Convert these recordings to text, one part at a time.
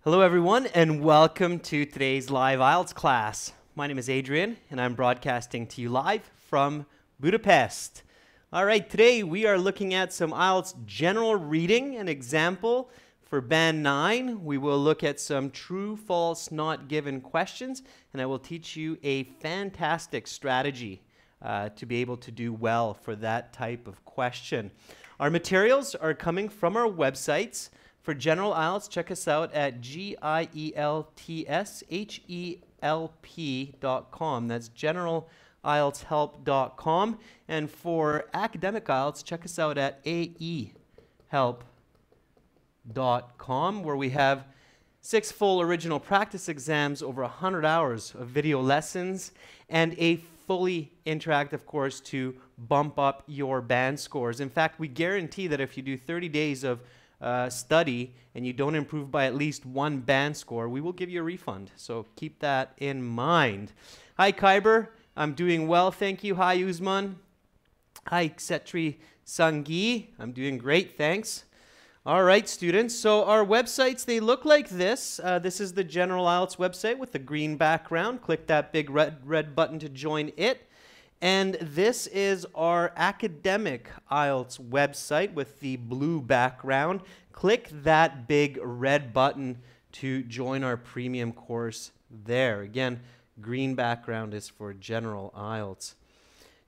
Hello everyone and welcome to today's live IELTS class. My name is Adrian and I'm broadcasting to you live from Budapest. Alright, today we are looking at some IELTS general reading, an example for Band 9. We will look at some true, false, not given questions, and I will teach you a fantastic strategy to be able to do well for that type of question. Our materials are coming from our websites. For General IELTS, check us out at IELTS.com. That's generalieltshelp.com. And for Academic IELTS, check us out at AEHelp.com, where we have 6 full original practice exams, over 100 hours of video lessons, and a fully interactive course to bump up your band scores. In fact, we guarantee that if you do 30 days of study and you don't improve by at least 1 band score, we will give you a refund. So keep that in mind. Hi Khyber, I'm doing well, thank you. Hi Uzman. Hi Ksetri Sangi, I'm doing great, thanks. All right, students, so our websites, they look like this. This is the General IELTS website with the green background. Click that big red button to join it. And this is our Academic IELTS website with the blue background. Click that big red button to join our premium course there. Again, green background is for General IELTS.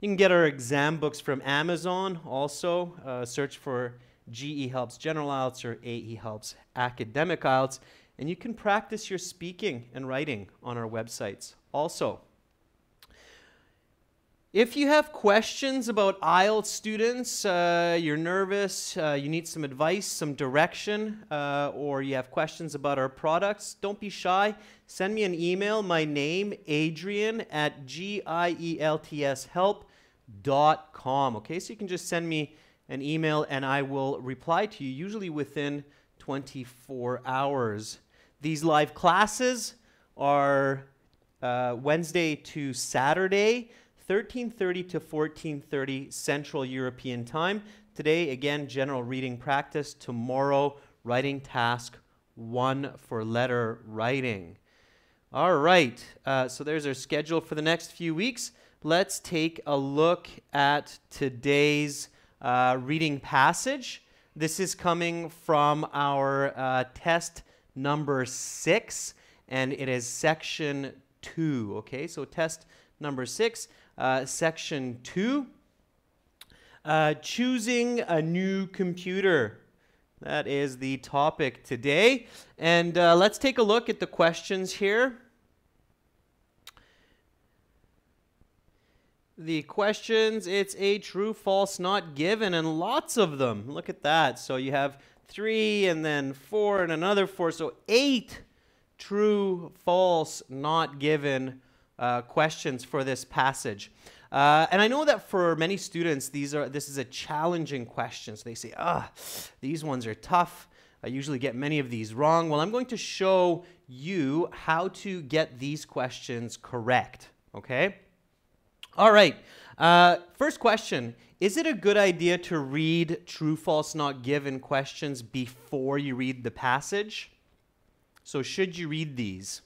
You can get our exam books from Amazon also. Search for GE Helps General IELTS or AE Helps Academic IELTS. And you can practice your speaking and writing on our websites also. If you have questions about IELTS students, you're nervous, you need some advice, some direction, or you have questions about our products, don't be shy. Send me an email. My name, Adrian, at IELTShelp.com. Okay, so you can just send me an email and I will reply to you, usually within 24 hours. These live classes are Wednesday to Saturday, 13:30 to 14:30 Central European Time. Today, again, general reading practice. Tomorrow, writing task 1 for letter writing. All right, so there's our schedule for the next few weeks. Let's take a look at today's reading passage. This is coming from our test number 6, and it is section 2. Okay, so test number 6. Section 2, choosing a new computer. That is the topic today. And let's take a look at the questions here. The questions, it's a true, false, not given, and lots of them. Look at that. So you have 3 and then 4 and another 4. So 8 true, false, not given questions for this passage. And I know that for many students, this is a challenging question. So they say, these ones are tough. I usually get many of these wrong. Well, I'm going to show you how to get these questions correct. Okay? All right. First question. Is it a good idea to read true, false, not given questions before you read the passage? So should you read these?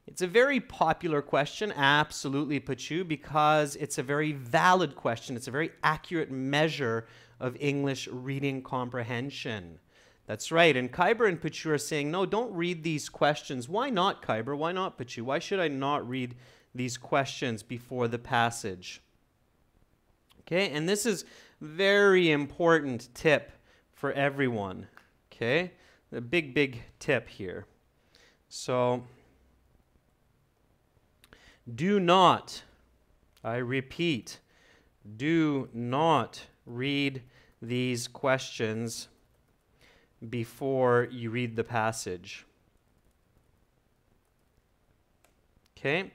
It's a very popular question, absolutely, Pachu, because it's a very valid question. It's a very accurate measure of English reading comprehension. That's right. And Khyber and Pachu are saying, no, don't read these questions. Why not, Khyber? Why not, Pachu? Why should I not read these questions before the passage? Okay, and this is very important tip for everyone. Okay, a big tip here. So do not, I repeat, do not read these questions before you read the passage. Okay?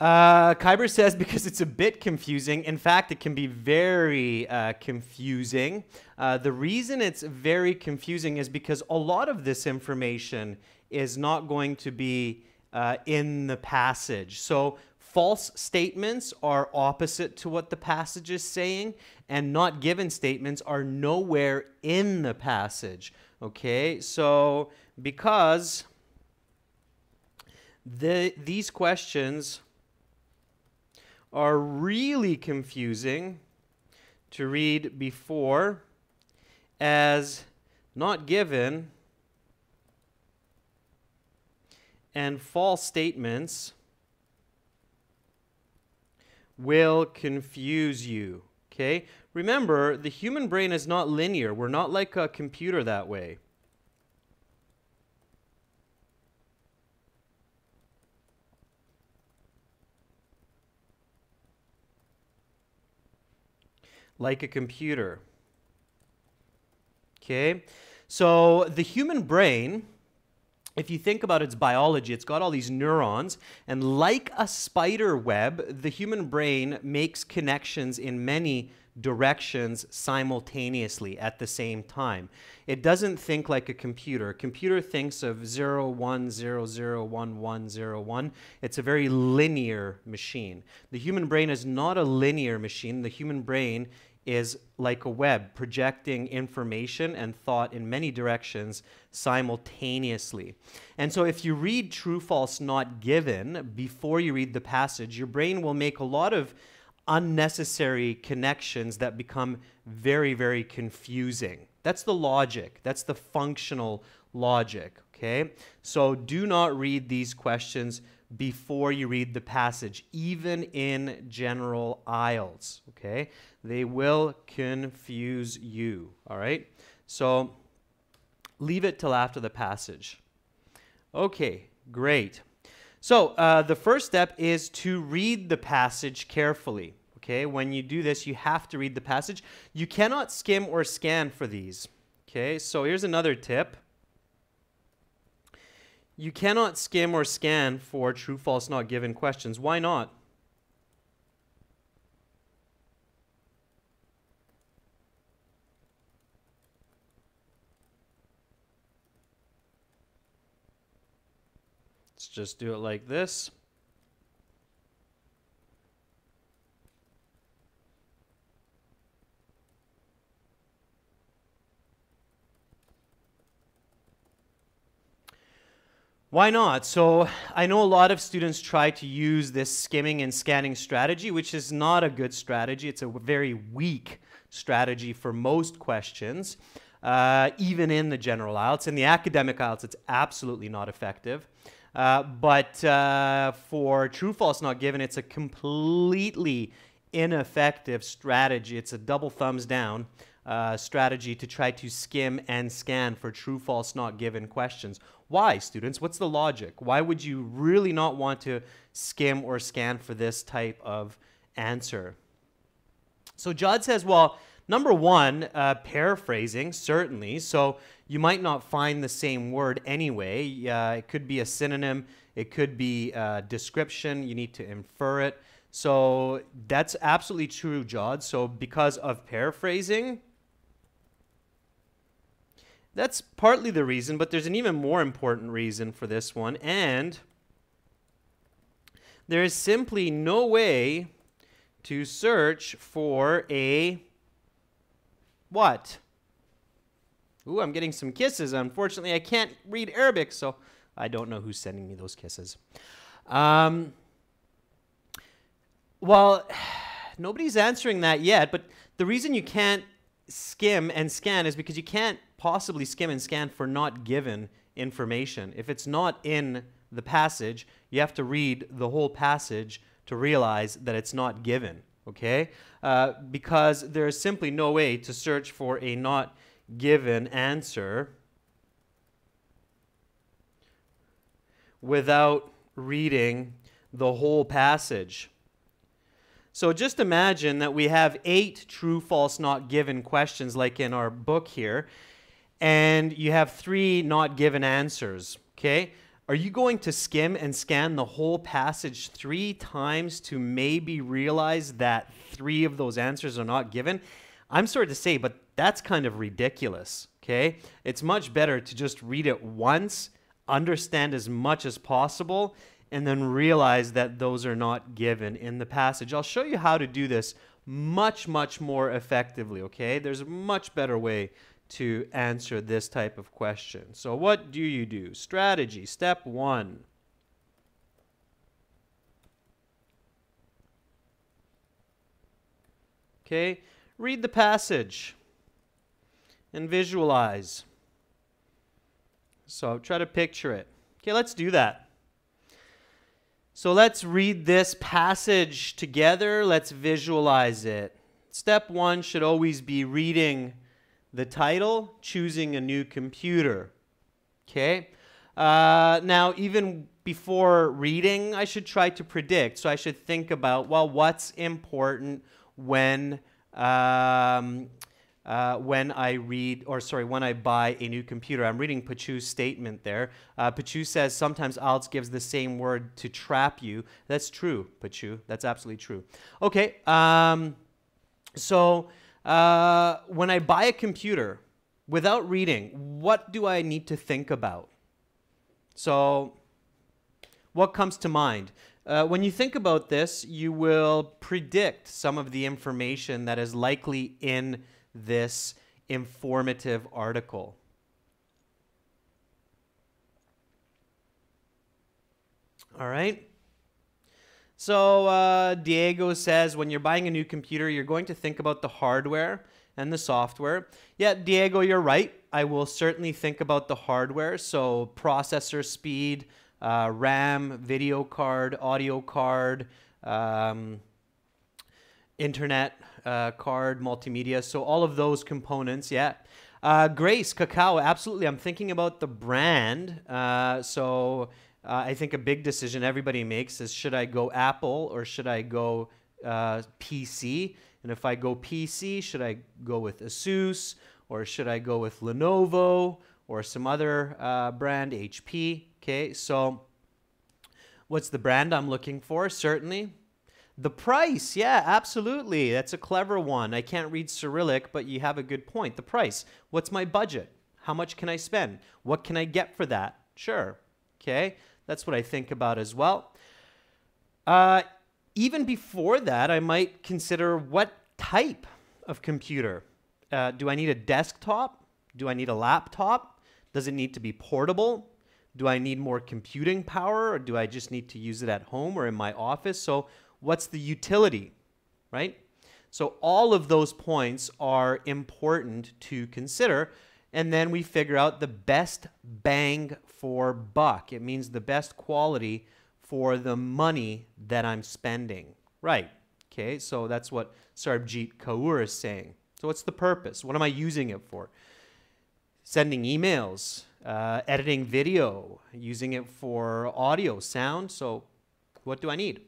Khyber says because it's a bit confusing. In fact, it can be very confusing. The reason it's very confusing is because a lot of this information is not going to be in the passage. So false statements are opposite to what the passage is saying, and not given statements are nowhere in the passage. Okay, so because these questions are really confusing to read before as not given and false statements will confuse you. Okay? Remember, the human brain is not linear. We're not like a computer that way. Like a computer. Okay? So the human brain, if you think about its biology, it's got all these neurons, and like a spider web, the human brain makes connections in many directions simultaneously at the same time. It doesn't think like a computer. A computer thinks of 0, 1, 0, 0, 1, 1, 0, 1. It's a very linear machine. The human brain is not a linear machine. The human brain is like a web, projecting information and thought in many directions simultaneously. And so if you read true, false, not given before you read the passage, your brain will make a lot of unnecessary connections that become very, very confusing. That's the logic. That's the functional logic, okay? So do not read these questions before you read the passage, even in general IELTS, okay? They will confuse you, all right? So leave it till after the passage. Okay, great. So the first step is to read the passage carefully, okay? When you do this, you have to read the passage. You cannot skim or scan for these, okay? So here's another tip. You cannot skim or scan for true, false, not given questions. Why not? Let's just do it like this. Why not? So I know a lot of students try to use this skimming and scanning strategy, which is not a good strategy. It's a very weak strategy for most questions, even in the general IELTS. In the academic IELTS, it's absolutely not effective. But for true, false, not given, it's a completely ineffective strategy. It's a double thumbs down strategy to try to skim and scan for true, false, not given questions. Why, students? What's the logic? Why would you really not want to skim or scan for this type of answer? So Judd says, well, number one, paraphrasing, certainly. So you might not find the same word anyway. It could be a synonym. It could be a description. You need to infer it. So that's absolutely true, Judd. So because of paraphrasing, that's partly the reason, but there's an even more important reason for this one, and there is simply no way to search for a what? Ooh, I'm getting some kisses. Unfortunately, I can't read Arabic, so I don't know who's sending me those kisses. Well, nobody's answering that yet, but the reason you can't skim and scan is because you can't possibly skim and scan for not given information. If it's not in the passage, you have to read the whole passage to realize that it's not given, okay? Because there is simply no way to search for a not given answer without reading the whole passage. So just imagine that we have 8 true, false, not given questions like in our book here, and you have 3 not given answers, okay? Are you going to skim and scan the whole passage 3 times to maybe realize that 3 of those answers are not given? I'm sorry to say, but that's kind of ridiculous, okay? It's much better to just read it once, understand as much as possible, and then realize that those are not given in the passage. I'll show you how to do this much, much more effectively, okay? There's a much better way to answer this type of question. So what do you do? Strategy, step 1. Okay, read the passage and visualize. So try to picture it. Okay, let's do that. So let's read this passage together. Let's visualize it. Step 1 should always be reading the title, choosing a new computer. Okay? Now, even before reading, I should try to predict. So I should think about, well, what's important when I buy a new computer. I'm reading Pachu's statement there. Pachu says sometimes IELTS gives the same word to trap you. That's true, Pachu. That's absolutely true. Okay, so when I buy a computer, without reading, what do I need to think about? So what comes to mind? When you think about this, you will predict some of the information that is likely in this informative article. All right. So Diego says when you're buying a new computer, you're going to think about the hardware and the software. Yeah, Diego, you're right. I will certainly think about the hardware. So processor speed, RAM, video card, audio card, internet card, multimedia. So all of those components, yeah. Grace, Cacao, absolutely. I'm thinking about the brand. I think a big decision everybody makes is, should I go Apple or should I go PC? And if I go PC, should I go with Asus or should I go with Lenovo or some other brand, HP? Okay, so what's the brand I'm looking for? Certainly. The price, yeah, absolutely. That's a clever one. I can't read Cyrillic, but you have a good point. The price. What's my budget? How much can I spend? What can I get for that? Sure. Okay, that's what I think about as well. Even before that, I might consider what type of computer. Do I need a desktop? Do I need a laptop? Does it need to be portable? Do I need more computing power, or do I just need to use it at home or in my office? So what's the utility, right? So all of those points are important to consider. And then we figure out the best bang for buck. It means the best quality for the money that I'm spending. Right. Okay, so that's what Sarbjeet Kaur is saying. So what's the purpose? What am I using it for? Sending emails, editing video, using it for audio, sound. So what do I need?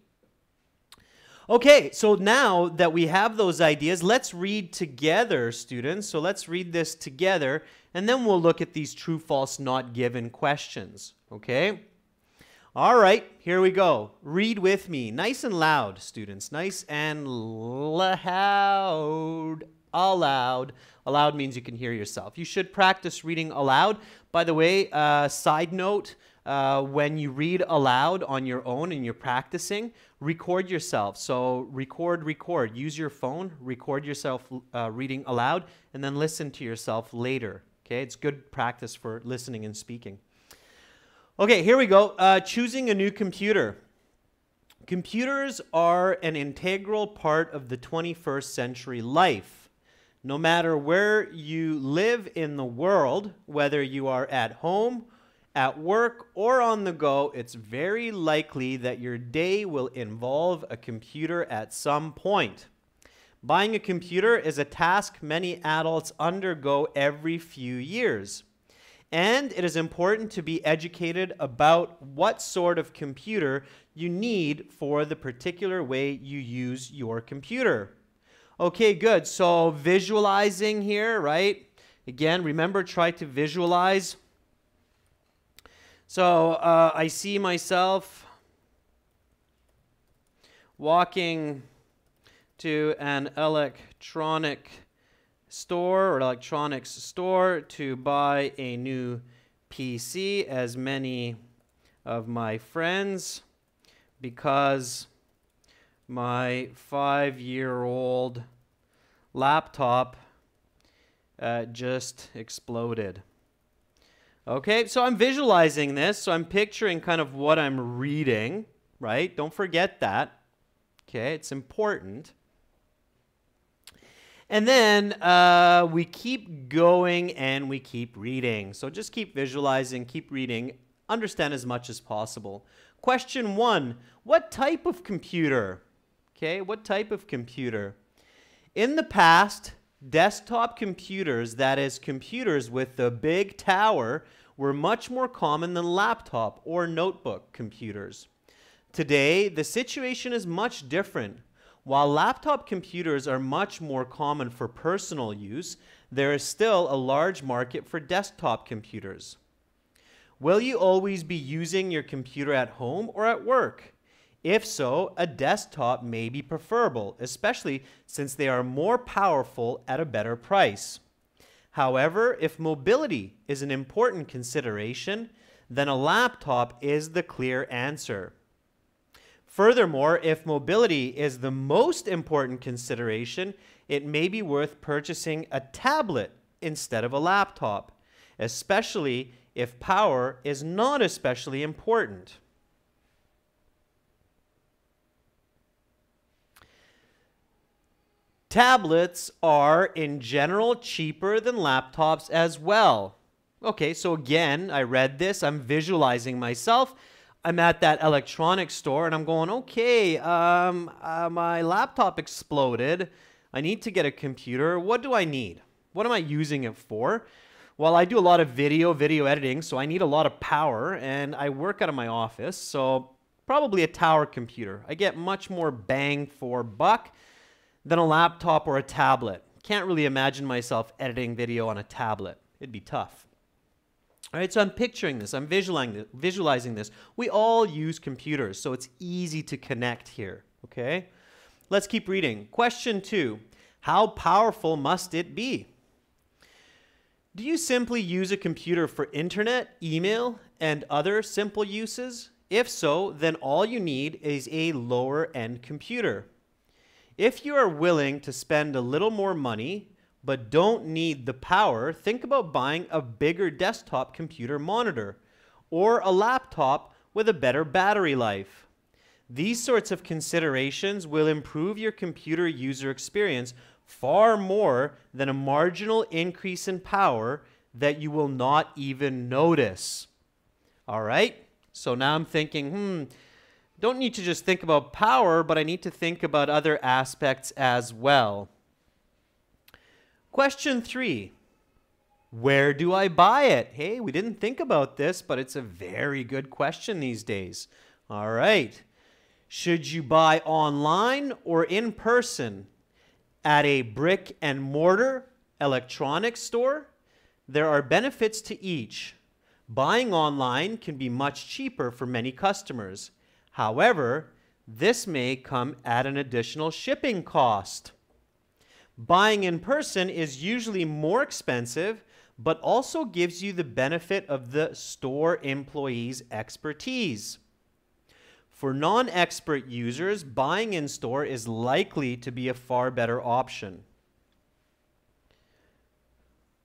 Okay, so now that we have those ideas, let's read together, students. So let's read this together, and then we'll look at these true, false, not given questions. Okay? All right, here we go. Read with me. Nice and loud, students. Nice and loud. Aloud. Aloud means you can hear yourself. You should practice reading aloud. By the way, side note, when you read aloud on your own and you're practicing, record yourself. So record. Use your phone, record yourself reading aloud, and then listen to yourself later. Okay, it's good practice for listening and speaking. Okay, here we go. Choosing a new computer. Computers are an integral part of the 21st century life. No matter where you live in the world, whether you are at home, at work, or on the go, it's very likely that your day will involve a computer at some point. Buying a computer is a task many adults undergo every few years. And it is important to be educated about what sort of computer you need for the particular way you use your computer. Okay, good. So visualizing here, right? Again, remember, try to visualize. So I see myself walking to an electronic store or electronics store to buy a new PC, as many of my friends, because my 5-year-old laptop just exploded. Okay, so I'm visualizing this, so I'm picturing kind of what I'm reading, right? Don't forget that. Okay, it's important. And then we keep going and we keep reading. So just keep visualizing, keep reading, understand as much as possible. Question 1, what type of computer? Okay, what type of computer? In the past, desktop computers, that is computers with the big tower, were much more common than laptop or notebook computers. Today, the situation is much different. While laptop computers are much more common for personal use, there is still a large market for desktop computers. Will you always be using your computer at home or at work? If so, a desktop may be preferable, especially since they are more powerful at a better price. However, if mobility is an important consideration, then a laptop is the clear answer. Furthermore, if mobility is the most important consideration, it may be worth purchasing a tablet instead of a laptop, especially if power is not especially important. Tablets are, in general, cheaper than laptops as well. Okay, so again, I read this, I'm visualizing myself. I'm at that electronics store and I'm going, okay, my laptop exploded. I need to get a computer. What do I need? What am I using it for? Well, I do a lot of video editing, so I need a lot of power, and I work out of my office, so probably a tower computer. I get much more bang for buck than a laptop or a tablet. Can't really imagine myself editing video on a tablet. It'd be tough. All right, so I'm picturing this. I'm visualizing this. We all use computers, so it's easy to connect here, okay? Let's keep reading. Question 2, how powerful must it be? Do you simply use a computer for internet, email, and other simple uses? If so, then all you need is a lower-end computer. If you are willing to spend a little more money, but don't need the power, think about buying a bigger desktop computer monitor or a laptop with a better battery life. These sorts of considerations will improve your computer user experience far more than a marginal increase in power that you will not even notice. All right? So now I'm thinking, don't need to just think about power, but I need to think about other aspects as well. Question 3, where do I buy it? Hey, we didn't think about this, but it's a very good question these days. All right. Should you buy online or in person? At a brick and mortar electronics store? There are benefits to each. Buying online can be much cheaper for many customers. However, this may come at an additional shipping cost. Buying in person is usually more expensive, but also gives you the benefit of the store employee's expertise. For non-expert users, buying in store is likely to be a far better option.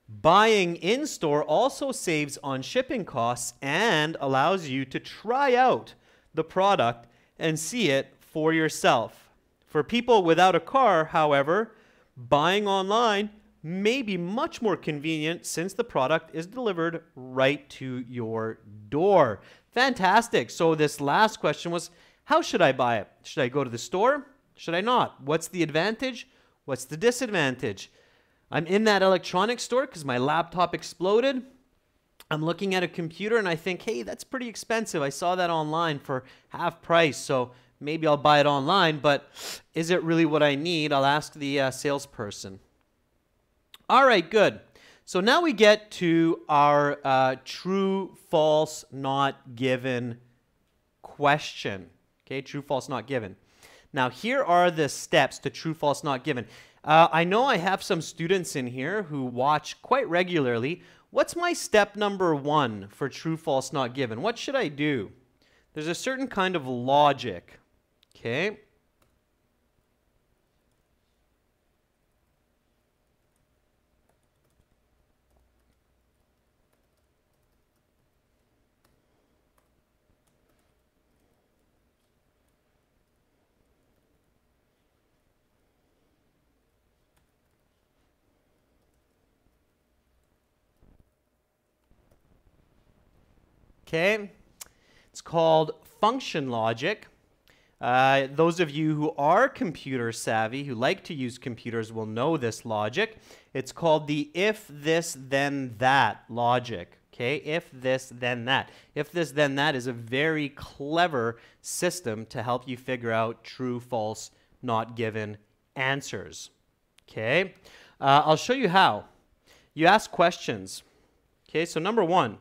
Buying in store also saves on shipping costs and allows you to try out the product and see it for yourself. For people without a car, however, buying online may be much more convenient since the product is delivered right to your door. Fantastic. So this last question was, how should I buy it? Should I go to the store? Should I not? What's the advantage? What's the disadvantage? I'm in that electronics store because my laptop exploded. I'm looking at a computer and I think, hey, that's pretty expensive. I saw that online for half price, so maybe I'll buy it online, but is it really what I need? I'll ask the salesperson. All right, good. So now we get to our true, false, not given question. Okay, true, false, not given. Now, here are the steps to true, false, not given. I know I have some students in here who watch quite regularly. What's my step number 1 for true, false, not given? What should I do? There's a certain kind of logic. Okay. Okay? It's called function logic. Those of you who are computer savvy, who like to use computers, will know this logic. It's called the if this then that logic. Okay, if this then that. If this then that is a very clever system to help you figure out true, false, not given answers. Okay, I'll show you how. You ask questions. Okay, so number one.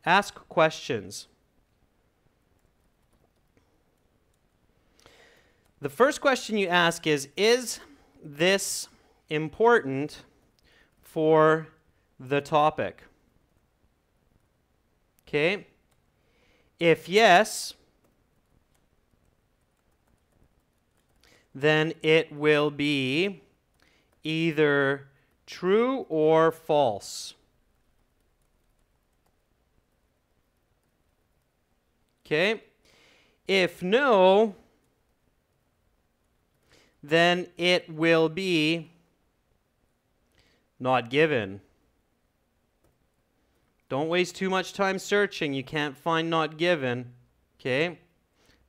Ask questions. The first question you ask is this important for the topic? Okay? If yes, then it will be either true or false. Okay? If no, then it will be not given. Don't waste too much time searching. You can't find not given. Okay?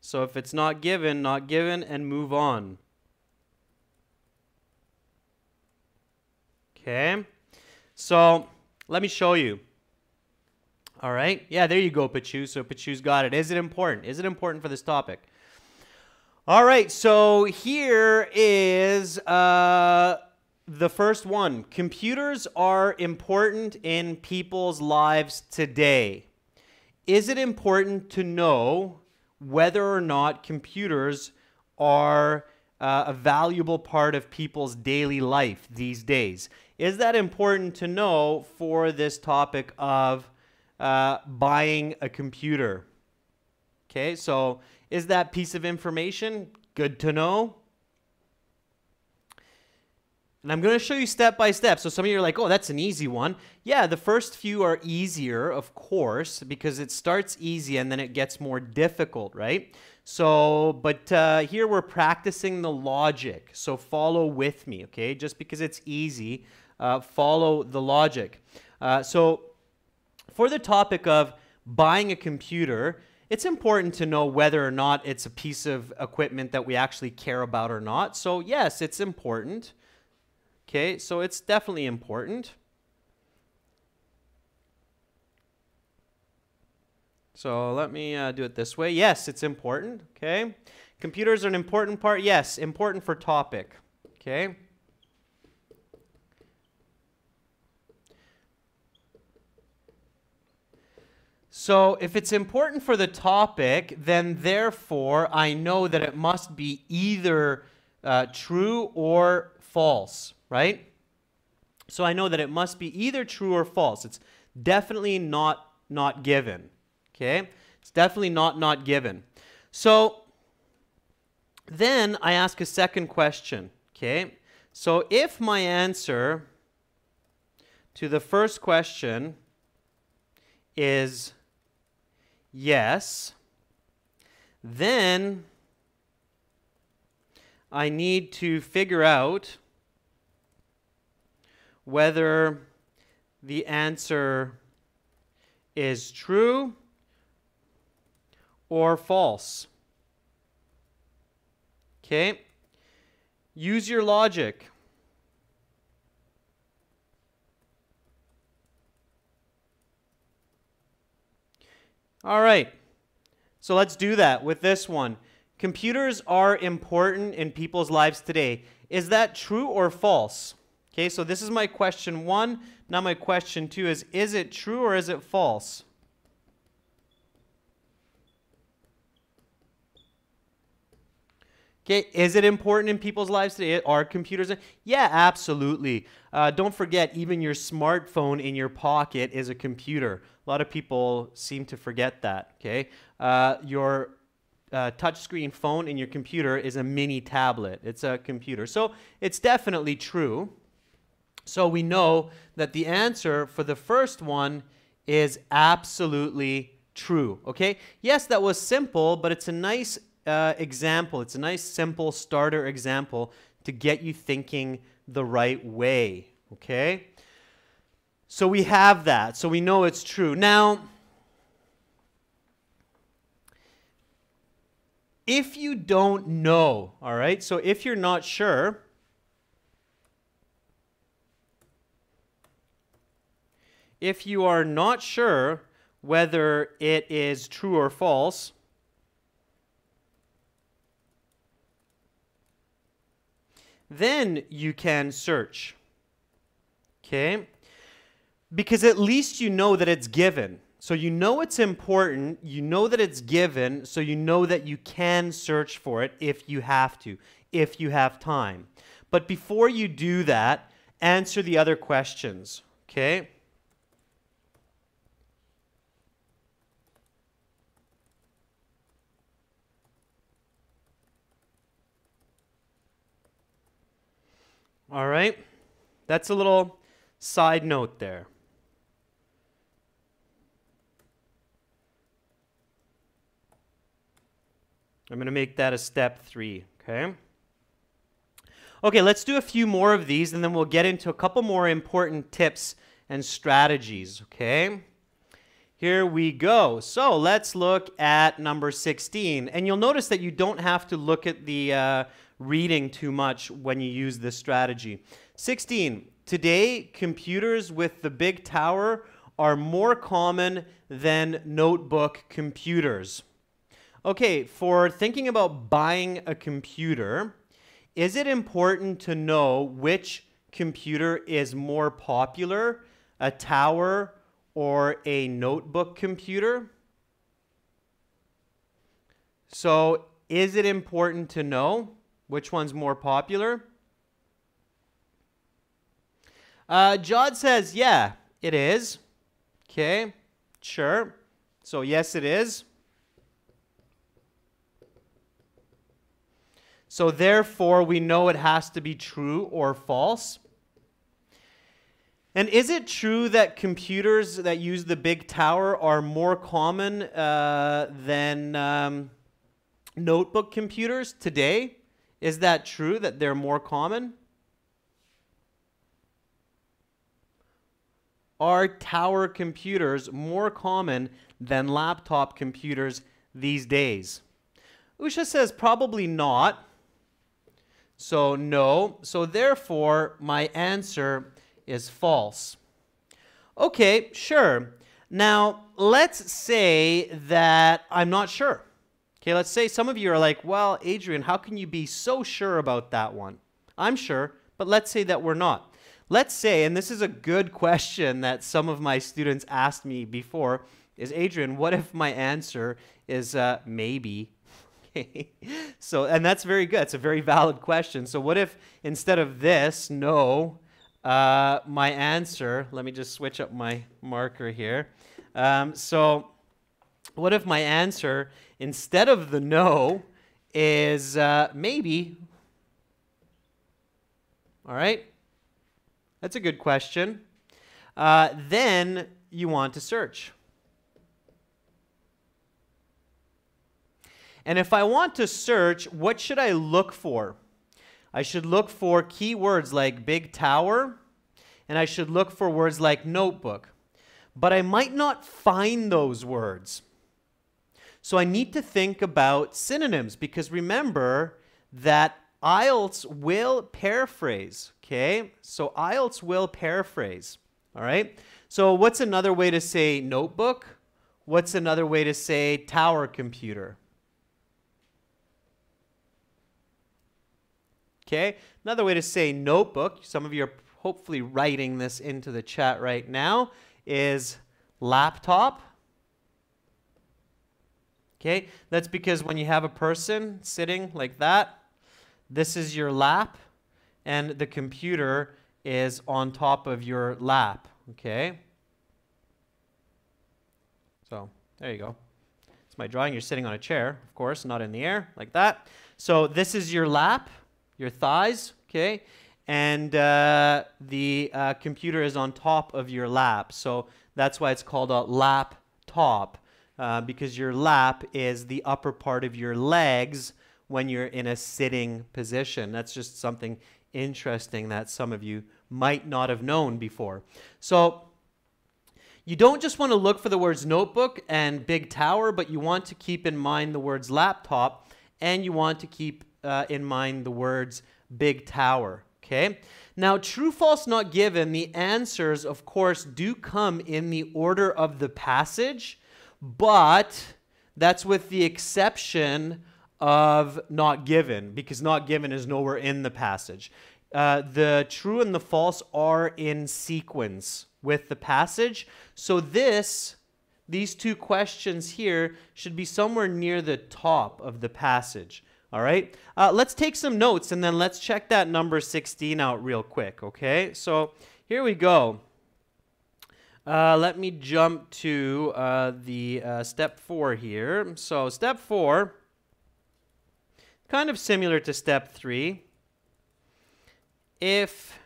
So if it's not given, and move on. Okay? So let me show you. All right? Yeah, there you go, Pachu. So Pachu's got it. Is it important? Is it important for this topic? All right, so here is the first one. Computers are important in people's lives today. Is it important to know whether or not computers are a valuable part of people's daily life these days? Is that important to know for this topic of buying a computer? Okay, so is that piece of information good to know? And I'm going to show you step by step. So some of you are like, oh, that's an easy one. Yeah, the first few are easier, of course, because it starts easy and then it gets more difficult, right? So, but here we're practicing the logic. So follow with me, okay? Just because it's easy, follow the logic. So for the topic of buying a computer, it's important to know whether or not it's a piece of equipment that we actually care about or not. So yes, it's important. Okay, so it's definitely important. So let me do it this way. Yes, it's important. Okay, computers are an important part. Yes, important for topic. Okay. So if it's important for the topic, then therefore I know that it must be either true or false, right? So I know that it must be either true or false. It's definitely not given, okay? It's definitely not given. So then I ask a second question, okay? So if my answer to the first question is yes, then I need to figure out whether the answer is true or false. Okay? Use your logic. All right. So let's do that with this one. Computers are important in people's lives today. Is that true or false? Okay, so this is my question one. Now my question two is it true or is it false? Okay, is it important in people's lives today? Are computers? Yeah, absolutely. Don't forget, even your smartphone in your pocket is a computer. A lot of people seem to forget that, okay? Your touchscreen phone in your computer is a mini tablet. It's a computer. So it's definitely true. So we know that the answer for the first one is absolutely true, okay? Yes, that was simple, but it's a nice example. It's a nice, simple starter example to get you thinking the right way, okay? So we have that. So we know it's true. Now, if you don't know, all right, so if you're not sure, if you are not sure whether it is true or false, then you can search, okay? Because at least you know that it's given. So you know it's important, you know that it's given, so you know that you can search for it if you have to, if you have time. But before you do that, answer the other questions, okay? All right, that's a little side note there. I'm going to make that a step 3, okay? Okay, let's do a few more of these, and then we'll get into a couple more important tips and strategies, okay? Here we go. So let's look at number 16. And you'll notice that you don't have to look at the reading too much when you use this strategy. 16. Today, computers with the big tower are more common than notebook computers. Okay, for thinking about buying a computer, is it important to know which computer is more popular, a tower or a notebook computer? So, is it important to know which one's more popular? Jod says, yeah, it is. Okay, sure. So, yes, it is. So therefore, we know it has to be true or false. And is it true that computers that use the big tower are more common than notebook computers today? Is that true that they're more common? Are tower computers more common than laptop computers these days? Usha says probably not. So no. So therefore, my answer is false. Okay, sure. Now, let's say that I'm not sure. Okay, let's say some of you are like, well, Adrian, how can you be so sure about that one? I'm sure, but let's say that we're not. Let's say, and this is a good question that some of my students asked me before, is Adrian, what if my answer is maybe? So, and that's very good. It's a very valid question. So what if instead of this, no, my answer, let me just switch up my marker here. So what if my answer, instead of the no, is maybe? All right? That's a good question. Then you want to search. And if I want to search, what should I look for? I should look for keywords like big tower, and I should look for words like notebook. But I might not find those words. So I need to think about synonyms, because remember that IELTS will paraphrase, okay? So IELTS will paraphrase, all right? So what's another way to say notebook? What's another way to say tower computer? Okay, another way to say notebook, some of you are hopefully writing this into the chat right now, is laptop. Okay, that's because when you have a person sitting like that, this is your lap, and the computer is on top of your lap, okay? So, there you go. It's my drawing. You're sitting on a chair, of course, not in the air, like that. So, this is your lap. Your thighs, okay, and the computer is on top of your lap, so that's why it's called a laptop. because your lap is the upper part of your legs when you're in a sitting position. That's just something interesting that some of you might not have known before. So you don't just want to look for the words notebook and big tower, but you want to keep in mind the words laptop, and you want to keep in mind the words big tower. Okay? Now, true, false, not given, the answers, of course, do come in the order of the passage, but that's with the exception of not given, because not given is nowhere in the passage. The true and the false are in sequence with the passage. So these two questions here should be somewhere near the top of the passage. All right, let's take some notes and then let's check that number 16 out real quick, okay? So here we go. Let me jump to the step 4 here. So step 4, kind of similar to step 3. If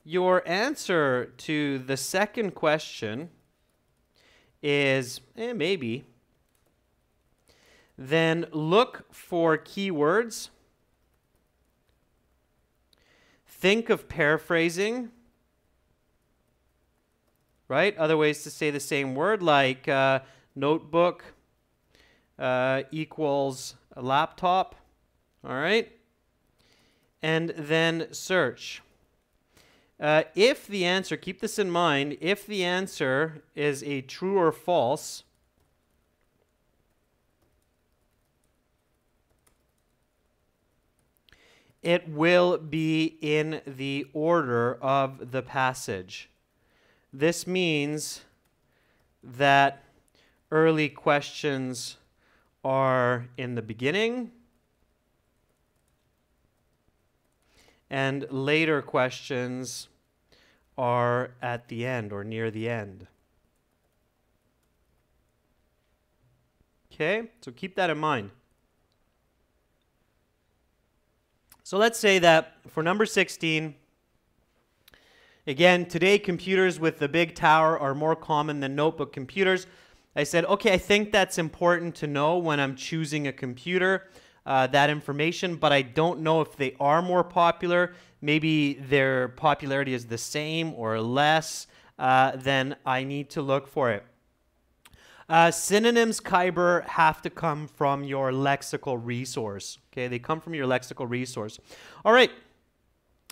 your answer to the second question is maybe, then look for keywords. Think of paraphrasing, right? Other ways to say the same word, like notebook equals a laptop, all right? And then search. If the answer, keep this in mind, if the answer is a true or false, it will be in the order of the passage. This means that early questions are in the beginning and later questions are at the end or near the end. Okay, so keep that in mind. So let's say that for number 16, again, today computers with the big tower are more common than notebook computers. I said, okay, I think that's important to know when I'm choosing a computer, that information, but I don't know if they are more popular. Maybe their popularity is the same or less, then I need to look for it. Synonyms, Kyber, have to come from your lexical resource. Okay, they come from your lexical resource. All right,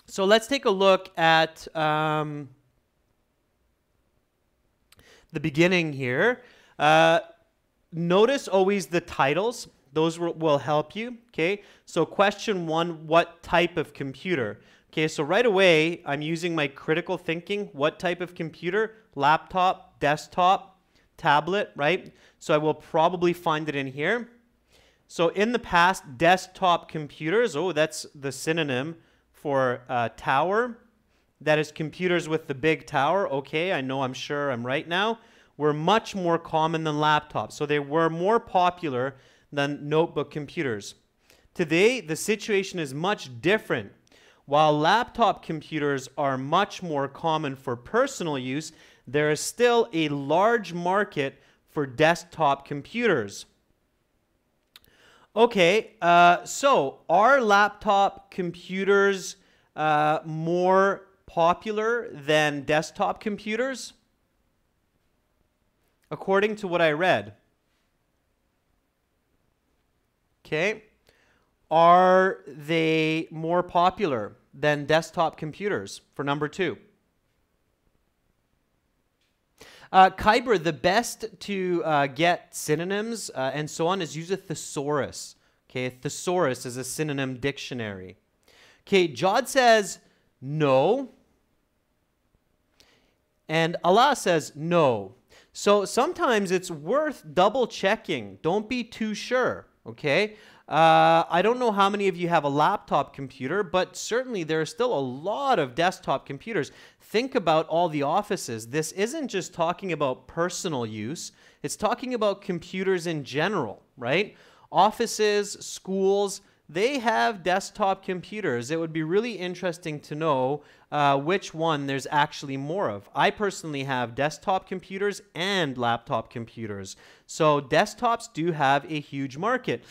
so let's take a look at the beginning here. Notice always the titles. Those will help you. Okay, so question 1, what type of computer? Okay, so right away, I'm using my critical thinking. What type of computer? Laptop, desktop, tablet, right? So I will probably find it in here. So in the past, desktop computers, oh, that's the synonym for tower. That is computers with the big tower. Okay, I know, I'm sure I'm right now. Were much more common than laptops. So they were more popular than notebook computers. Today, the situation is much different. While laptop computers are much more common for personal use, there is still a large market for desktop computers. Okay, so are laptop computers more popular than desktop computers? According to what I read. Okay, are they more popular than desktop computers for number 2? Kyber, the best to get synonyms and so on is use a thesaurus. Okay, a thesaurus is a synonym dictionary. Okay, Jod says no, and Allah says no. So sometimes it's worth double checking. Don't be too sure, okay? I don't know how many of you have a laptop computer, but certainly there are still a lot of desktop computers. Think about all the offices. This isn't just talking about personal use. It's talking about computers in general, right? Offices, schools, they have desktop computers. It would be really interesting to know which one there's actually more of. I personally have desktop computers and laptop computers. So desktops do have a huge market.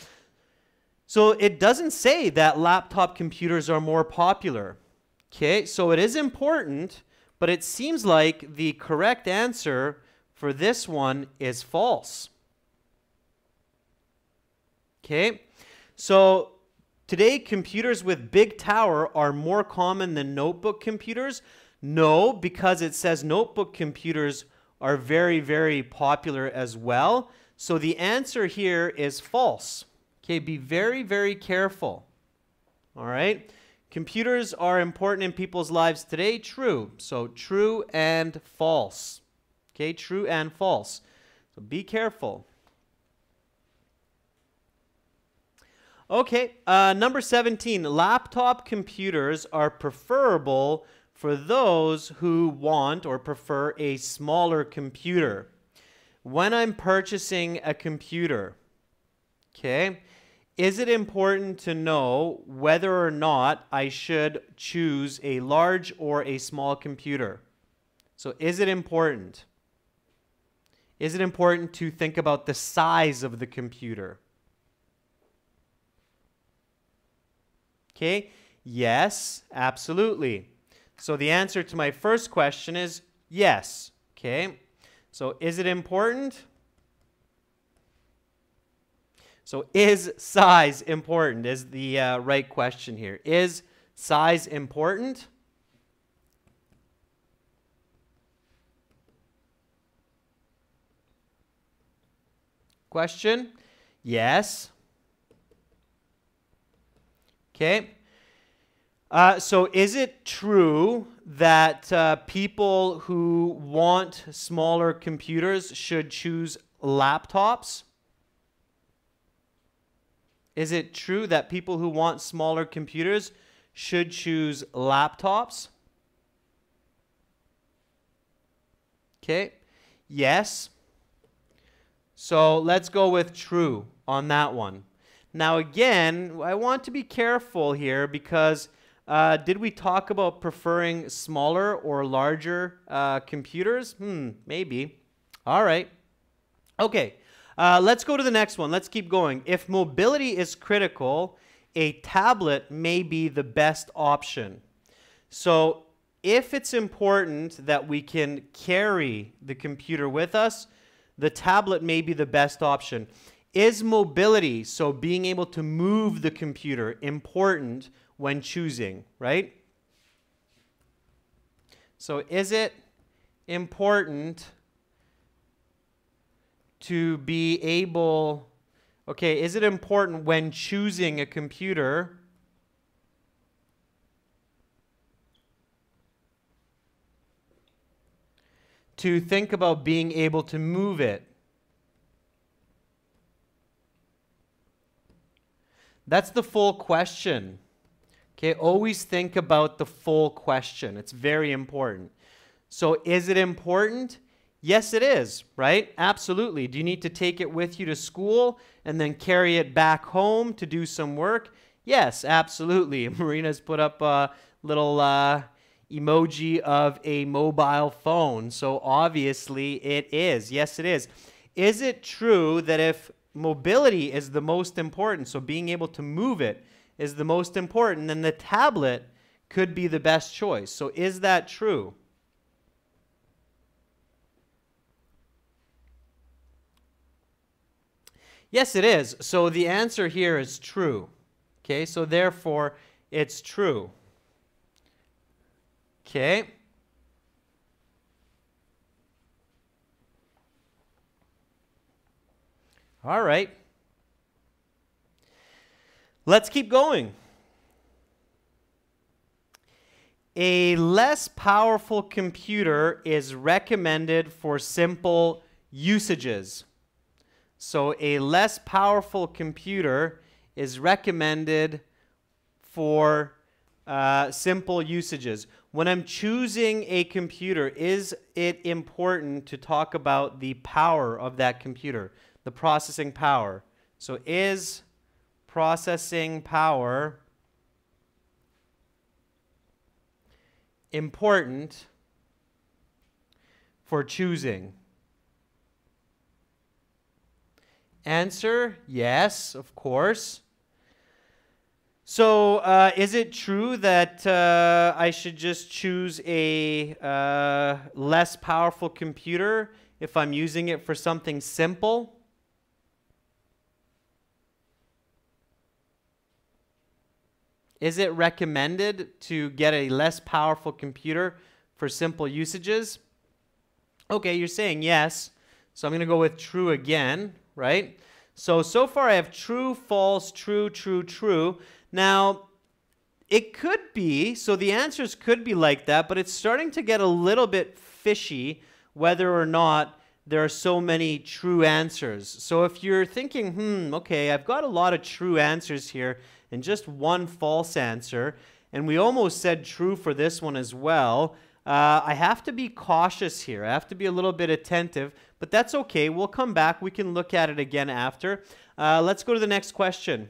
So it doesn't say that laptop computers are more popular. Okay, so it is important, but it seems like the correct answer for this one is false. Okay, so today computers with big tower are more common than notebook computers. No, because it says notebook computers are very, very popular as well. So the answer here is false. Okay, be very, very careful. All right, computers are important in people's lives today. True. So true and false. Okay, true and false. So be careful. Okay, number 17, laptop computers are preferable for those who want or prefer a smaller computer. When I'm purchasing a computer, okay, is it important to know whether or not I should choose a large or a small computer? So is it important? Is it important to think about the size of the computer? Okay, yes, absolutely. So the answer to my first question is yes. Okay, so is it important? So is size important is the right question here. Is size important? Question? Yes. Okay. So is it true that people who want smaller computers should choose laptops? Is it true that people who want smaller computers should choose laptops? Okay. Yes. So let's go with true on that one. Now again, I want to be careful here because did we talk about preferring smaller or larger computers? Maybe. All right. Okay. Let's go to the next one. Let's keep going. If mobility is critical, a tablet may be the best option. So if it's important that we can carry the computer with us, the tablet may be the best option. Is mobility, so being able to move the computer, important when choosing, right? So is it important to be able, okay, is it important when choosing a computer to think about being able to move it? That's the full question. Okay, always think about the full question. It's very important. So is it important? Yes, it is, right? Absolutely. Do you need to take it with you to school and then carry it back home to do some work? Yes, absolutely. Marina's put up a little emoji of a mobile phone. So obviously it is. Yes, it is. Is it true that if mobility is the most important, so being able to move it is the most important, then the tablet could be the best choice? So is that true? Yes, it is. So the answer here is true. Okay, so therefore it's true. Okay. All right. Let's keep going. A less powerful computer is recommended for simple usages. So a less powerful computer is recommended for simple usages. When I'm choosing a computer, is it important to talk about the power of that computer, the processing power? So is processing power important for choosing? Answer, yes, of course. So is it true that I should just choose a less powerful computer if I'm using it for something simple? Is it recommended to get a less powerful computer for simple usages? Okay, you're saying yes. So I'm going to go with true again, right? So far I have true, false, true, true, true. Now, it could be, so the answers could be like that, but it's starting to get a little bit fishy whether or not there are so many true answers. So if you're thinking, okay, I've got a lot of true answers here and just one false answer, and we almost said true for this one as well, I have to be cautious here. I have to be a little bit attentive, but that's okay. We'll come back. We can look at it again after. Let's go to the next question.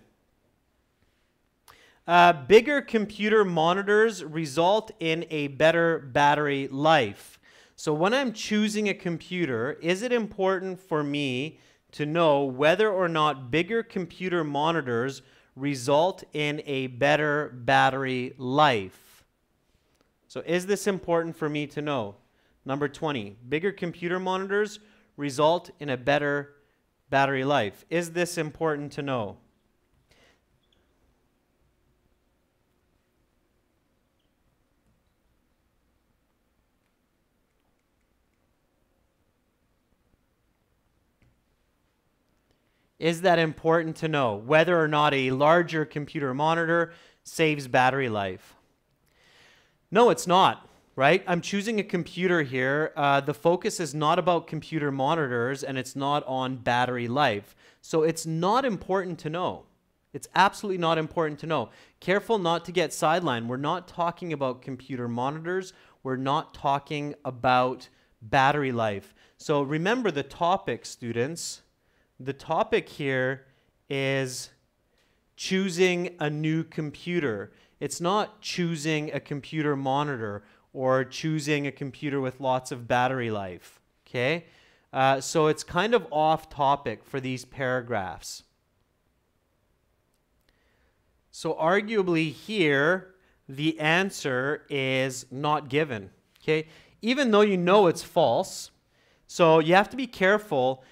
Bigger computer monitors result in a better battery life. So when I'm choosing a computer, is it important for me to know whether or not bigger computer monitors result in a better battery life? So is this important for me to know? Number 20, bigger computer monitors result in a better battery life. Is this important to know? Is that important to know, whether or not a larger computer monitor saves battery life? No, it's not, right? I'm choosing a computer here. The focus is not about computer monitors, and it's not on battery life. So it's not important to know. It's absolutely not important to know. Careful not to get sidelined. We're not talking about computer monitors. We're not talking about battery life. So remember the topic, students. The topic here is choosing a new computer. It's not choosing a computer monitor or choosing a computer with lots of battery life, okay? So it's kind of off topic for these paragraphs. So arguably here, the answer is not given, okay? Even though you know it's false, so you have to be careful.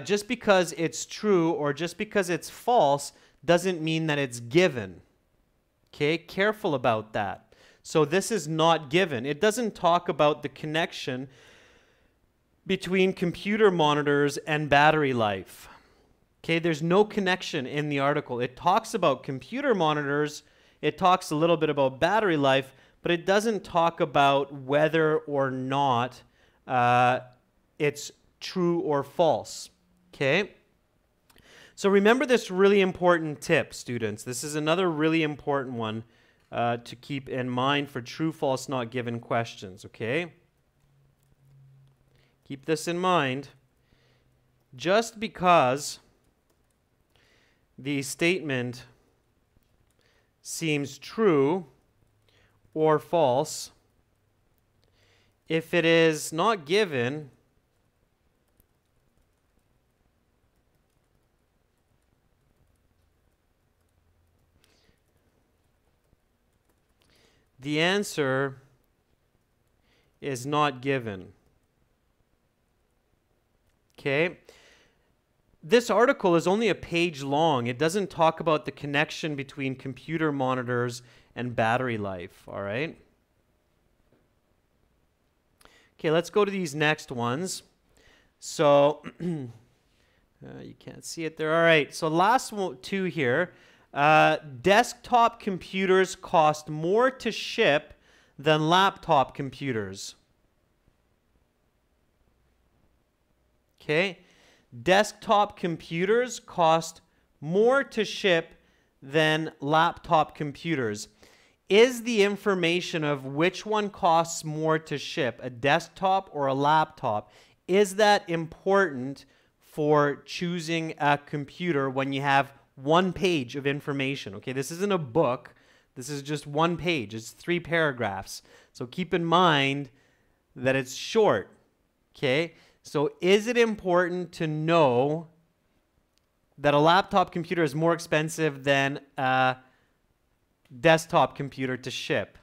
Just because it's true or just because it's false doesn't mean that it's given. Okay, careful about that. So this is not given. It doesn't talk about the connection between computer monitors and battery life. Okay, there's no connection in the article. It talks about computer monitors, it talks a little bit about battery life, but it doesn't talk about whether or not it's true or false. Okay? So remember this really important tip, students. This is another really important one to keep in mind for true, false, not given questions. Okay? Keep this in mind. Just because the statement seems true or false, if it is not given, the answer is not given. Okay? This article is only a page long. It doesn't talk about the connection between computer monitors and battery life, all right? Okay, let's go to these next ones. So, you can't see it there. All right, so last two here. Desktop computers cost more to ship than laptop computers. Okay? Desktop computers cost more to ship than laptop computers. Is the information of which one costs more to ship, a desktop or a laptop, is that important for choosing a computer when you have one page of information. Okay, this isn't a book. This is just one page. It's 3 paragraphs. So keep in mind that it's short. Okay, so is it important to know that a laptop computer is more expensive than a desktop computer to ship?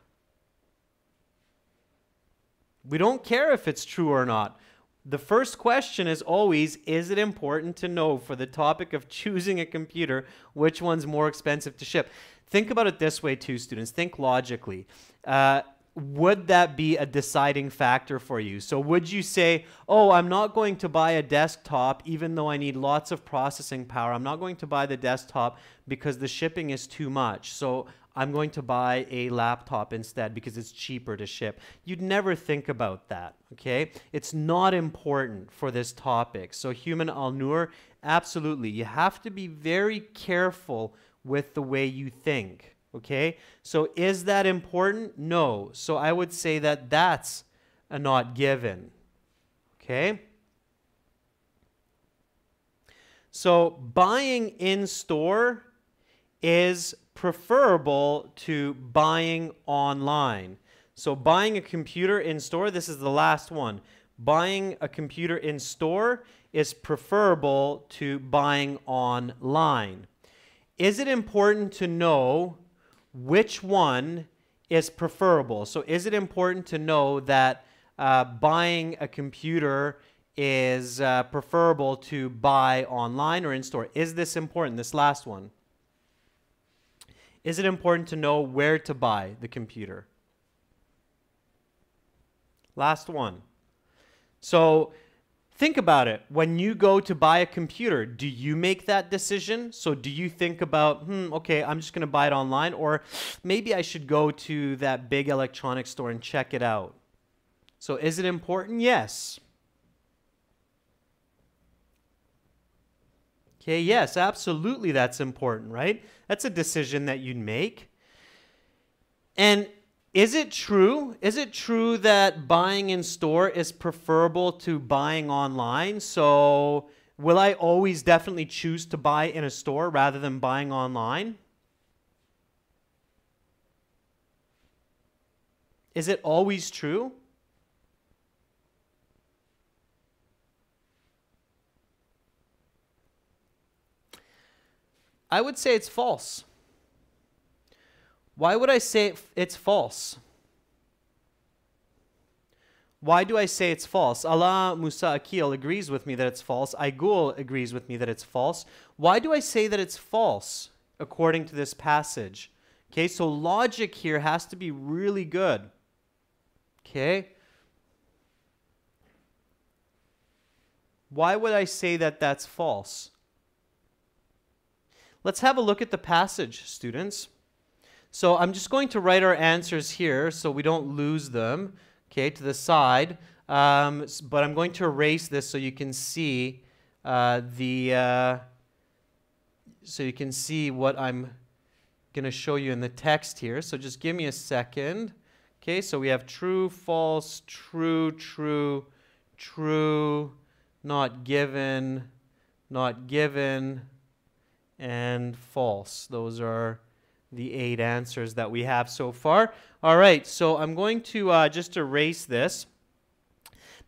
We don't care if it's true or not. The first question is always, is it important to know for the topic of choosing a computer, which one's more expensive to ship? Think about it this way too, students. Think logically. Would that be a deciding factor for you? So would you say, oh, I'm not going to buy a desktop even though I need lots of processing power. I'm not going to buy the desktop because the shipping is too much. So I'm going to buy a laptop instead because it's cheaper to ship. You'd never think about that, okay? It's not important for this topic. So human allure, absolutely. You have to be very careful with the way you think. Okay, so is that important? No. So I would say that that's a not given. Okay. So buying in store is preferable to buying online. So buying a computer in store, this is the last one. Buying a computer in store is preferable to buying online. Is it important to know which one is preferable? So is it important to know that buying a computer is preferable to buy online or in store? Is this important, this last one? Is it important to know where to buy the computer? Last one. So think about it. When you go to buy a computer, do you make that decision? So do you think about, okay, I'm just going to buy it online, or maybe I should go to that big electronics store and check it out? So is it important? Yes. Okay, yes, absolutely that's important, right? That's a decision that you'd make. And is it true? Is it true that buying in store is preferable to buying online? So will I always definitely choose to buy in a store rather than buying online? Is it always true? I would say it's false. Why would I say it's false? Why do I say it's false? Allah Musa Akil agrees with me that it's false. Aigul agrees with me that it's false. Why do I say that it's false according to this passage? Okay, so logic here has to be really good. Okay? Why would I say that that's false? Let's have a look at the passage, students. So I'm just going to write our answers here so we don't lose them, okay, to the side. But I'm going to erase this so you can see so you can see what I'm going to show you in the text here. So just give me a second. Okay, so we have true, false, true, true, true, not given, and false. Those are the 8 answers that we have so far. All right, so I'm going to just erase this.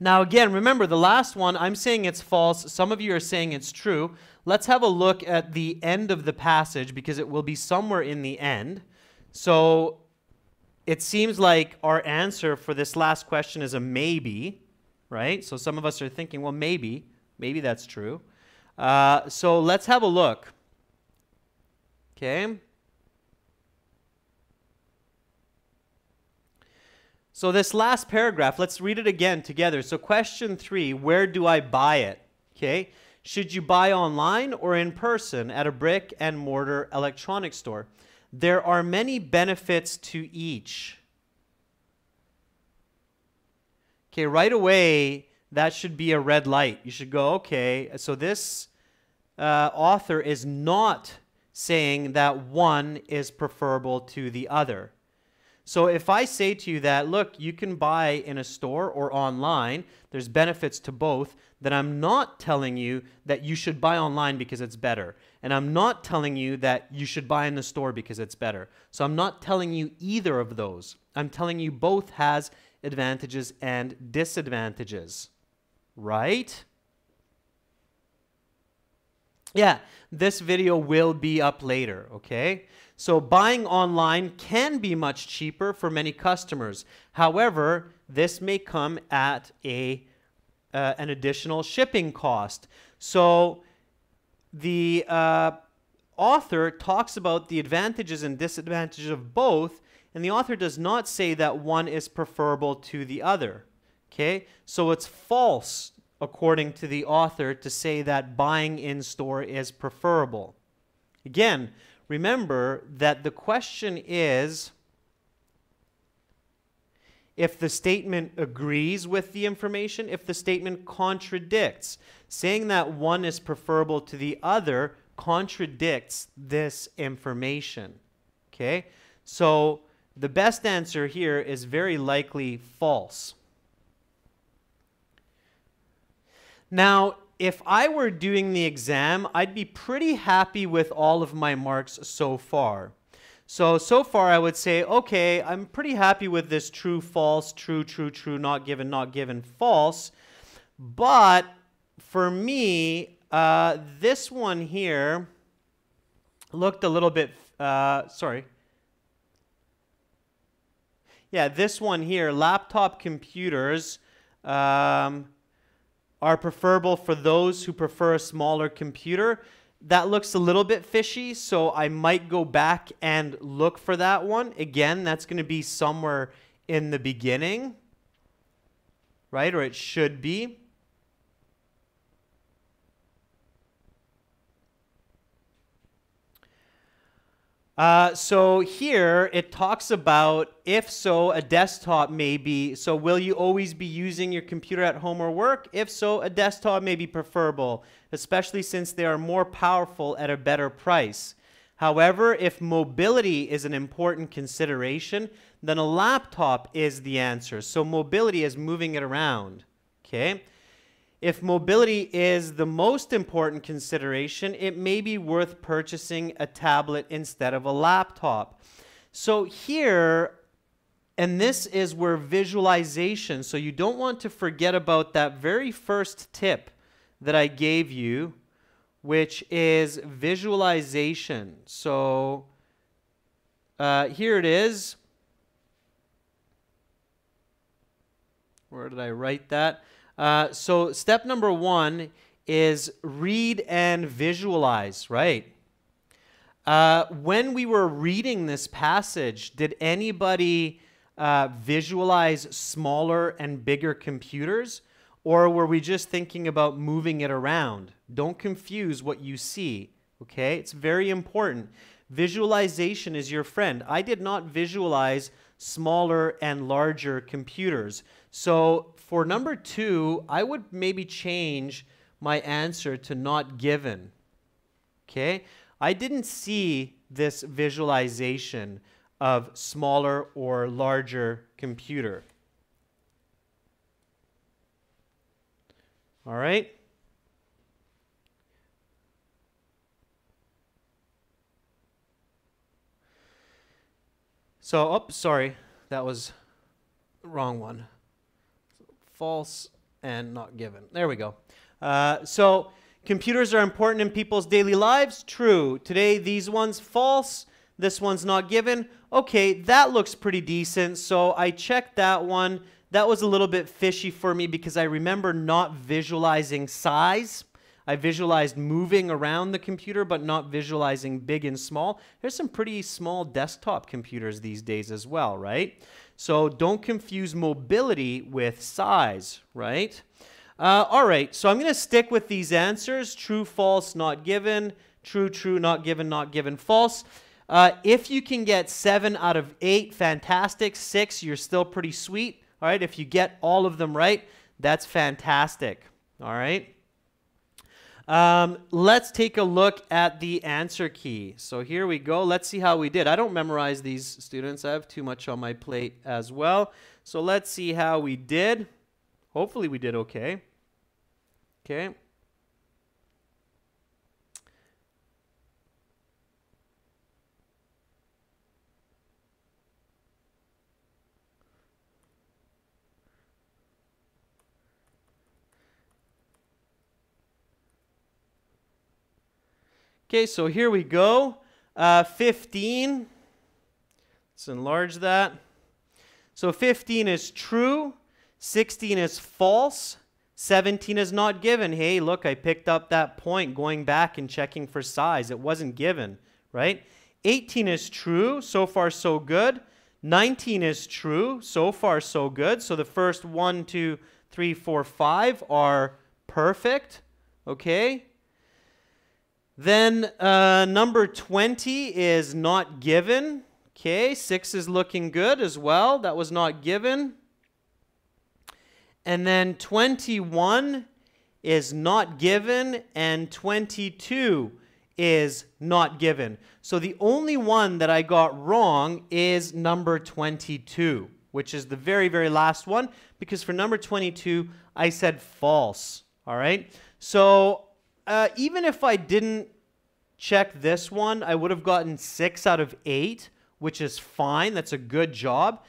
Now again, remember the last one, I'm saying it's false. Some of you are saying it's true. Let's have a look at the end of the passage because it will be somewhere in the end. So it seems like our answer for this last question is a maybe, right? So some of us are thinking, well, maybe that's true. So let's have a look. Okay. So this last paragraph, let's read it again together. So question 3, where do I buy it? Okay. Should you buy online or in person at a brick and mortar electronics store? There are many benefits to each. Okay, right away, that should be a red light. You should go, okay, so this author is not saying that one is preferable to the other. So if I say to you that, look, you can buy in a store or online, there's benefits to both, then I'm not telling you that you should buy online because it's better. And I'm not telling you that you should buy in the store because it's better. So I'm not telling you either of those. I'm telling you both has advantages and disadvantages, right? Yeah, this video will be up later, okay? So buying online can be much cheaper for many customers. However, this may come at an additional shipping cost. So the author talks about the advantages and disadvantages of both, and the author does not say that one is preferable to the other, okay? So it's false, according to the author, to say that buying in store is preferable. Again, remember that the question is if the statement agrees with the information, if the statement contradicts. Saying that one is preferable to the other contradicts this information. Okay? So the best answer here is very likely false. Now, if I were doing the exam, I'd be pretty happy with all of my marks so far. So far I would say, okay, I'm pretty happy with this true, false, true, true, true, not given, false. But for me, this one here looked a little bit, sorry. Yeah, this one here, laptop computers, are preferable for those who prefer a smaller computer. That looks a little bit fishy, so I might go back and look for that one. Again, that's going to be somewhere in the beginning, right? Or it should be. So here it talks about if so, a desktop may be, so will you always be using your computer at home or work? If so, a desktop may be preferable, especially since they are more powerful at a better price. However, if mobility is an important consideration, then a laptop is the answer. So mobility is moving it around, okay? If mobility is the most important consideration, it may be worth purchasing a tablet instead of a laptop. So here, and this is where visualization, so you don't want to forget about that very first tip that I gave you, which is visualization. So here it is. Where did I write that? So step number 1 is read and visualize, right? When we were reading this passage, did anybody visualize smaller and bigger computers? Or were we just thinking about moving it around? Don't confuse what you see, okay? It's very important. Visualization is your friend. I did not visualize smaller and larger computers. So for number 2, I would maybe change my answer to not given. Okay? I didn't see this visualization of smaller or larger computer. All right? So, oh, sorry, that was the wrong one. False and not given. There we go. So computers are important in people's daily lives. True. Today, these ones, false. This one's not given. Okay, that looks pretty decent. So I checked that one. That was a little bit fishy for me because I remember not visualizing size. I visualized moving around the computer, but not visualizing big and small. There's some pretty small desktop computers these days as well, right? So don't confuse mobility with size, right? All right, so I'm going to stick with these answers. True, false, not given. True, true, not given, false. If you can get 7 out of 8, fantastic. 6, you're still pretty sweet. All right, if you get all of them right, that's fantastic. All right. Let's take a look at the answer key. So here we go. Let's see how we did. I don't memorize these, students. I have too much on my plate as well. So let's see how we did. Hopefully we did okay. Okay. Okay, so here we go. 15. Let's enlarge that. So 15 is true. 16 is false. 17 is not given. Hey, look, I picked up that point going back and checking for size. It wasn't given, right? 18 is true. So far, so good. 19 is true. So far, so good. So the first 1, 2, 3, 4, 5 are perfect. Okay. Then number 20 is not given. Okay, 6 is looking good as well. That was not given. And then 21 is not given, and 22 is not given. So the only one that I got wrong is number 22, which is the very, very last one, because for number 22, I said false. All right, so even if I didn't check this one, I would have gotten 6 out of 8, which is fine. That's a good job.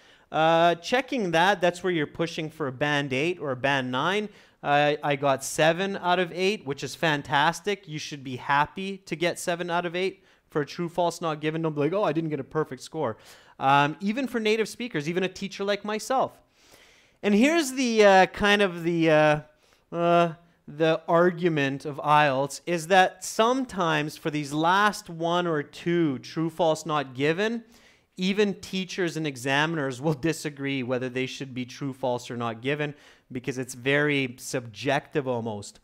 Checking that's where you're pushing for a band 8 or a band 9. I got 7 out of 8, which is fantastic. You should be happy to get 7 out of 8 for a true, false, not given. Don't be like, oh, I didn't get a perfect score. Even for native speakers, even a teacher like myself. And here's the kind of the argument of IELTS is that sometimes for these last 1 or 2 true, false, not given, even teachers and examiners will disagree whether they should be true, false, or not given because it's very subjective almost.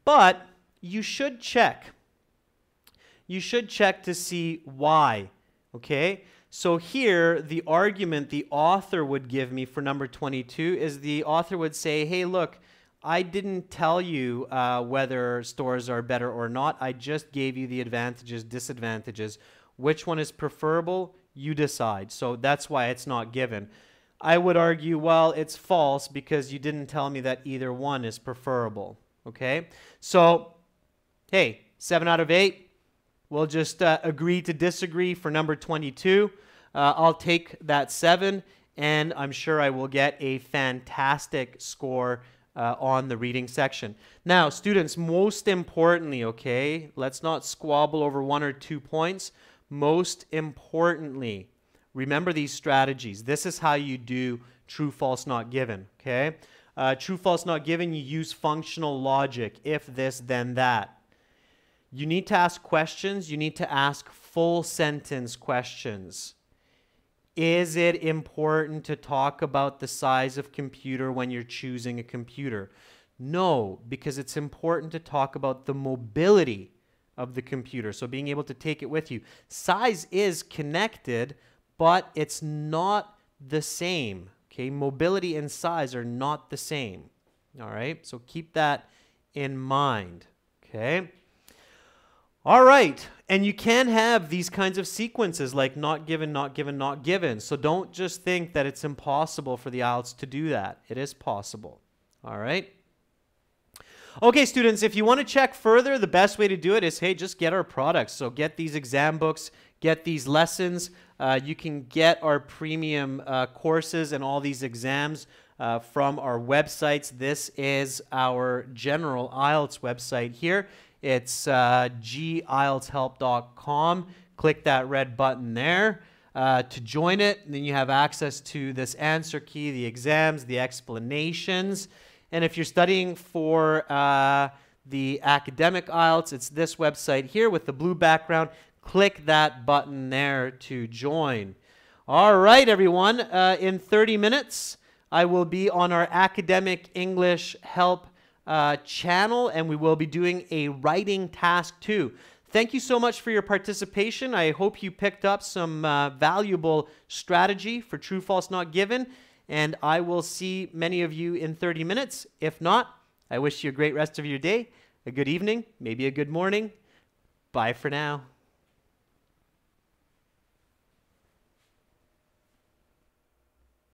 But you should check. You should check to see why, okay? So here, the argument the author would give me for number 22 is the author would say, hey, look, I didn't tell you whether stores are better or not. I just gave you the advantages, disadvantages. Which one is preferable? You decide. So that's why it's not given. I would argue, well, it's false because you didn't tell me that either one is preferable. Okay? So, hey, 7 out of 8. We'll just agree to disagree for number 22. I'll take that 7, and I'm sure I will get a fantastic score on the reading section. Now, students, most importantly, okay, let's not squabble over 1 or 2 points. Most importantly, remember these strategies. This is how you do true, false, not given, okay? True, false, not given, you use functional logic. If this, then that. You need to ask questions. You need to ask full sentence questions. Is it important to talk about the size of computer when you're choosing a computer? No, because it's important to talk about the mobility of the computer, so being able to take it with you. Size is connected, but it's not the same. Okay, mobility and size are not the same. All right, so keep that in mind. Okay. All right, and you can have these kinds of sequences like not given, not given, not given. So don't just think that it's impossible for the IELTS to do that. It is possible. All right. Okay, students, if you want to check further, the best way to do it is, hey, just get our products. So get these exam books, get these lessons. You can get our premium courses and all these exams from our websites. This is our general IELTS website here. It's gieltshelp.com. Click that red button there to join it. And then you have access to this answer key, the exams, the explanations. And if you're studying for the academic IELTS, it's this website here with the blue background. Click that button there to join. All right, everyone. In 30 minutes, I will be on our Academic English Help channel, and we will be doing a writing task too. Thank you so much for your participation. I hope you picked up some valuable strategy for true, false, not given. And I will see many of you in 30 minutes. If not, I wish you a great rest of your day. a good evening, maybe a good morning. Bye for now.